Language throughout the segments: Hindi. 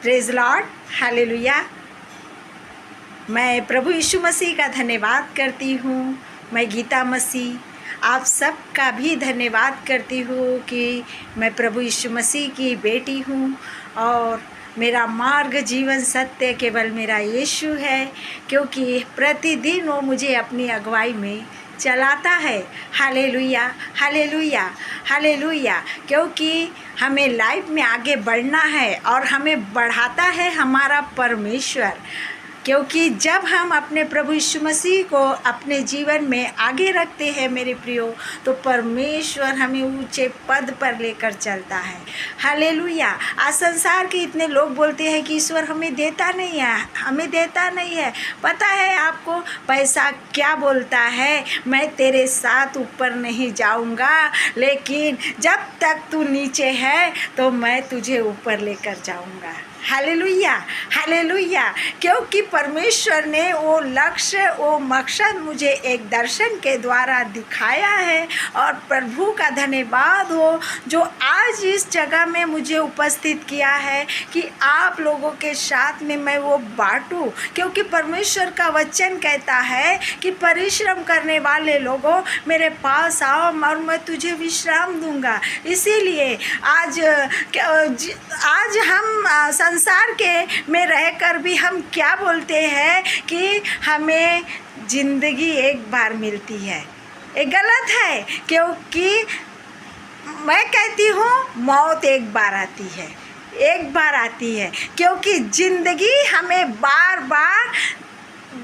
Praise Lord, hallelujah. मैं प्रभु यीशु मसीह का धन्यवाद करती हूँ। मैं गीता मसीह आप सब का भी धन्यवाद करती हूँ कि मैं प्रभु यीशु मसीह की बेटी हूँ और मेरा मार्ग जीवन सत्य केवल मेरा यीशु है, क्योंकि प्रतिदिन वो मुझे अपनी अगुवाई में चलाता है। Hallelujah, hallelujah, hallelujah. क्योंकि हमें लाइफ में आगे बढ़ना है और हमें बढ़ाता है हमारा परमेश्वर। क्योंकि जब हम अपने प्रभु यीशु मसीह को अपने जीवन में आगे रखते हैं मेरे प्रियो, तो परमेश्वर हमें ऊंचे पद पर लेकर चलता है। हालेलुया। आज संसार के इतने लोग बोलते हैं कि ईश्वर हमें देता नहीं है, हमें देता नहीं है। पता है आपको पैसा क्या बोलता है? मैं तेरे साथ ऊपर नहीं जाऊंगा, लेकिन जब तक तू नीचे है तो मैं तुझे ऊपर लेकर जाऊंगा। Hallelujah, hallelujah. क्योंकि परमेश्वर ने वो लक्ष्य, वो मकसद मुझे एक दर्शन के द्वारा दिखाया है। और प्रभु का धन्यवाद हो जो आज इस जगह में मुझे उपस्थित किया है कि आप लोगों के साथ में मैं वो बांटूं। क्योंकि परमेश्वर का वचन कहता है कि परिश्रम करने वाले लोगों मेरे पास आओ और मैं तुझे विश्राम दूंगा। इसीलिए आज हम संसार के में रहकर भी हम क्या बोलते हैं कि हमें ज़िंदगी एक बार मिलती है। ये गलत है, क्योंकि मैं कहती हूँ मौत एक बार आती है, एक बार आती है। क्योंकि ज़िंदगी हमें बार बार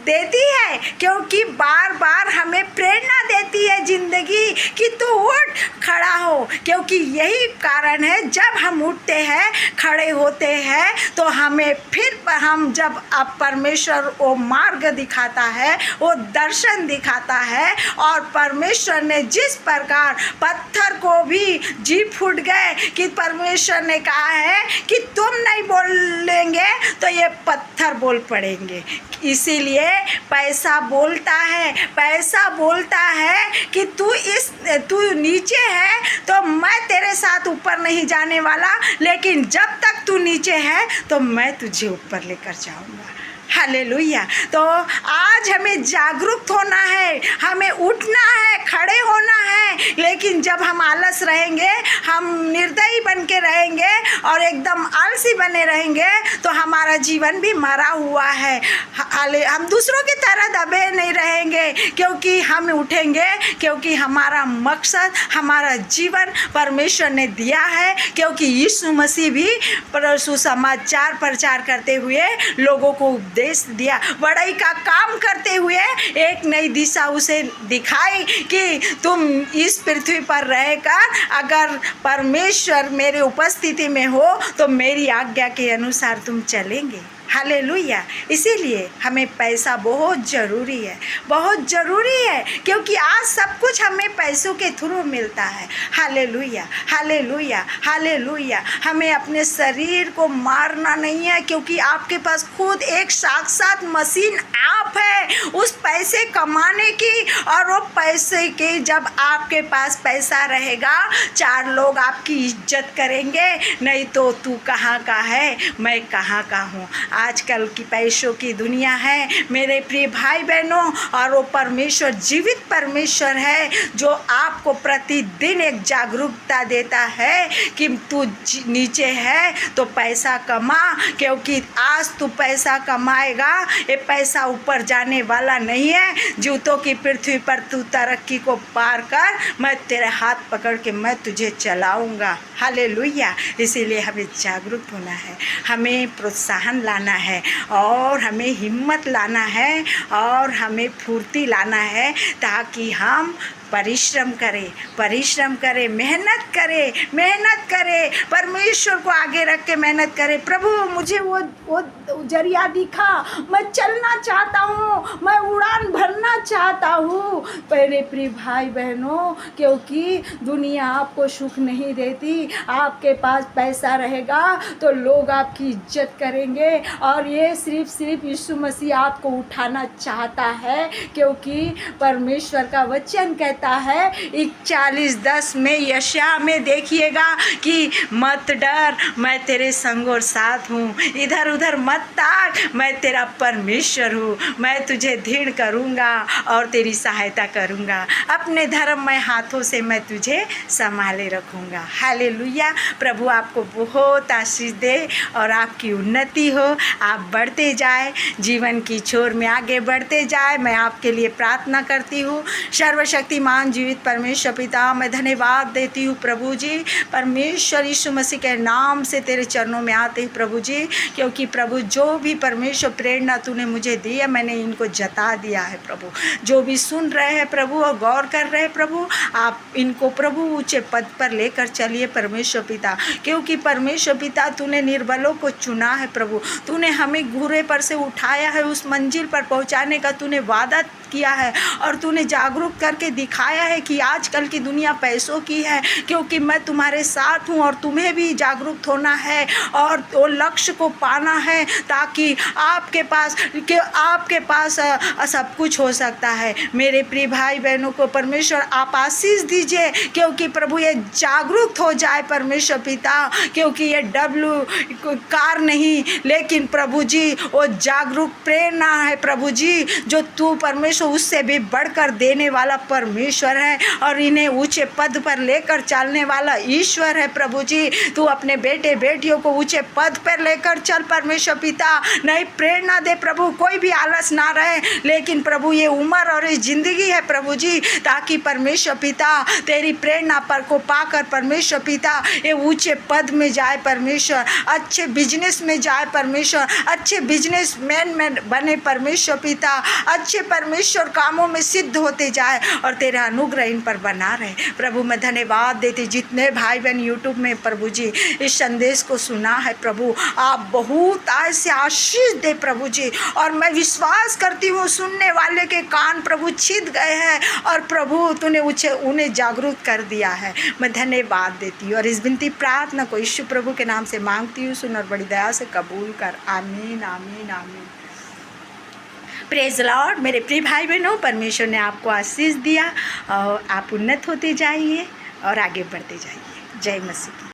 देती है, क्योंकि बार बार हमें प्रेरणा देती है ज़िंदगी कि तू उठ, खड़ा हो। क्योंकि यही कारण है जब हम उठते हैं, खड़े होते हैं, तो हमें फिर हम जब अब परमेश्वर वो मार्ग दिखाता है, वो दर्शन दिखाता है। और परमेश्वर ने जिस प्रकार पत्थर को भी जी फूट गए कि परमेश्वर ने कहा है कि तुम नहीं बोलेंगे तो ये पत्थर बोल पड़ेंगे। इसीलिए पैसा बोलता है, पैसा बोलता है कि तू नीचे है तो मैं तेरे साथ ऊपर नहीं जाने वाला, लेकिन जब तक तू नीचे है तो मैं तुझे ऊपर लेकर जाऊंगा। हालेलुया। तो आज हमें जागरूक होना है, हमें उठना है, खड़े होना है। लेकिन जब हम आलस रहेंगे, हम निर्दयी बन के रहेंगे और एकदम आलसी बने रहेंगे, तो हमारा जीवन भी मरा हुआ है। हम दूसरों की तरह दबे नहीं रहेंगे, क्योंकि हम उठेंगे, क्योंकि हमारा मकसद, हमारा जीवन परमेश्वर ने दिया है। क्योंकि यीशु मसीह भी सुसमाचार प्रचार करते हुए लोगों को उपदेश दिया, बड़ाई का काम करते हुए एक नई दिशा उसे दिखाई कि तुम इस पृथ्वी पर रहकर अगर परमेश्वर मेरे उपस्थिति में हो तो मेरी आज्ञा के अनुसार तुम चलेंगे। हालेलुया। इसीलिए हमें पैसा बहुत ज़रूरी है, बहुत ज़रूरी है, क्योंकि आज सब कुछ हमें पैसों के थ्रू मिलता है। Hallelujah, hallelujah, hallelujah. हमें अपने शरीर को मारना नहीं है, क्योंकि आपके पास खुद एक साक्षात मशीन आप है उस पैसे कमाने की। और वो पैसे के जब आपके पास पैसा रहेगा, चार लोग आपकी इज्जत करेंगे। नहीं तो तू कहाँ का है, मैं कहाँ का हूँ। आजकल की पैसों की दुनिया है मेरे प्रिय भाई बहनों, और वो परमेश्वर जीवित परमेश्वर है जो आपको प्रतिदिन एक जागरूकता देता है कि तू नीचे है तो पैसा कमा। क्योंकि आज तू पैसा कमाएगा, ये पैसा ऊपर जाने वाला नहीं है। जूतों की पृथ्वी पर तू तरक्की को पार कर, मैं तेरे हाथ पकड़ के मैं तुझे चलाऊंगा। हालेलुया। इसीलिए हमें जागरूक होना है, हमें प्रोत्साहन लाना है और हमें हिम्मत लाना है और हमें फुर्ती लाना है, ताकि हम परिश्रम करें, मेहनत करें, परमेश्वर को आगे रख के मेहनत करें। प्रभु मुझे वो जरिया दिखा, मैं चलना चाहता हूँ, मैं उड़ान भरना चाहता हूँ। मेरे प्रिय भाई बहनों, क्योंकि दुनिया आपको सुख नहीं देती। आपके पास पैसा रहेगा तो लोग आपकी इज्जत करेंगे, और ये सिर्फ यीशु मसीह आपको उठाना चाहता है। क्योंकि परमेश्वर का वचन कहता कहता है 41:10 में यशायाह में देखिएगा कि मत डर, मैं तेरे संग और साथ हूँ, इधर उधर मत ताक, मैं तेरा परमेश्वर हूँ, मैं तुझे दृढ़ करूँगा और तेरी सहायता करूँगा, अपने धर्ममय हाथों से मैं तुझे संभाले रखूँगा। हालेलुया। प्रभु आपको बहुत आशीष दे और आपकी उन्नति हो, आप बढ़ते जाए, जीवन की छोर में आगे बढ़ते जाए। मैं आपके लिए प्रार्थना करती हूँ। सर्वशक्तिमान जीवित परमेश्वर पिता, मैं धन्यवाद देती हूँ प्रभु जी, परमेश्वर यीशु मसीह के नाम से तेरे चरणों में आते हैं प्रभु जी, क्योंकि प्रभु जो भी परमेश्वर प्रेरणा तूने मुझे दी है, मैंने इनको जता दिया है प्रभु। जो भी सुन रहे हैं प्रभु और गौर कर रहे हैं प्रभु, आप इनको प्रभु ऊंचे पद पर लेकर चलिए परमेश्वर पिता, क्योंकि परमेश्वर पिता तूने निर्बलों को चुना है प्रभु, तूने हमें घूरे पर से उठाया है, उस मंजिल पर पहुंचाने का तूने वादा किया है और तूने जागरूक करके दिखाया है कि आजकल की दुनिया पैसों की है, क्योंकि मैं तुम्हारे साथ हूँ और तुम्हें भी जागरूक होना है और वो लक्ष्य को पाना है, ताकि आपके पास सब कुछ हो सकता है। मेरे प्रिय भाई बहनों को परमेश्वर आप आशीष दीजिए, क्योंकि प्रभु ये जागरूक हो जाए परमेश्वर पिता, क्योंकि ये कार नहीं, लेकिन प्रभु जी वो जागरूक प्रेरणा है प्रभु जी, जो तू परमेश्वर उससे भी बढ़कर देने वाला परमेश्वर है और इन्हें ऊंचे पद पर लेकर चलने वाला ईश्वर है प्रभु जी। तू अपने बेटे बेटियों को ऊंचे पद पर लेकर चल परमेश्वर पिता, नई प्रेरणा दे प्रभु, कोई भी आलस ना रहे, लेकिन प्रभु ये उम्र और ये जिंदगी है प्रभु जी, ताकि परमेश्वर पिता तेरी प्रेरणा पर को पाकर परमेश्वर पिता ये ऊंचे पद में जाए परमेश्वर, अच्छे बिजनेस में जाए परमेश्वर, अच्छे बिजनेसमैन में बने परमेश्वर पिता, अच्छे परमेश्वर कामों में सिद्ध होते जाए और तेरा अनुग्रह इन पर बना रहे प्रभु। मैं धन्यवाद देती जितने भाई बहन यूट्यूब में प्रभु जी इस संदेश को सुना है प्रभु, आप बहुत ऐसे आशीष दे प्रभु जी, और मैं विश्वास करती हूँ सुनने वाले के कान प्रभु छिद गए हैं और प्रभु तूने उन्हें जागरूक कर दिया है। मैं धन्यवाद देती हूँ और इस विनती प्रार्थना को यीशु प्रभु के नाम से मांगती हूँ, सुन और बड़ी दया से कबूल कर। आमीन आमीन आमीन। Praise Lord. मेरे प्रिय भाई बहनों, परमेश्वर ने आपको आशीष दिया और आप उन्नत होते जाइए और आगे बढ़ते जाइए। जय मसीह।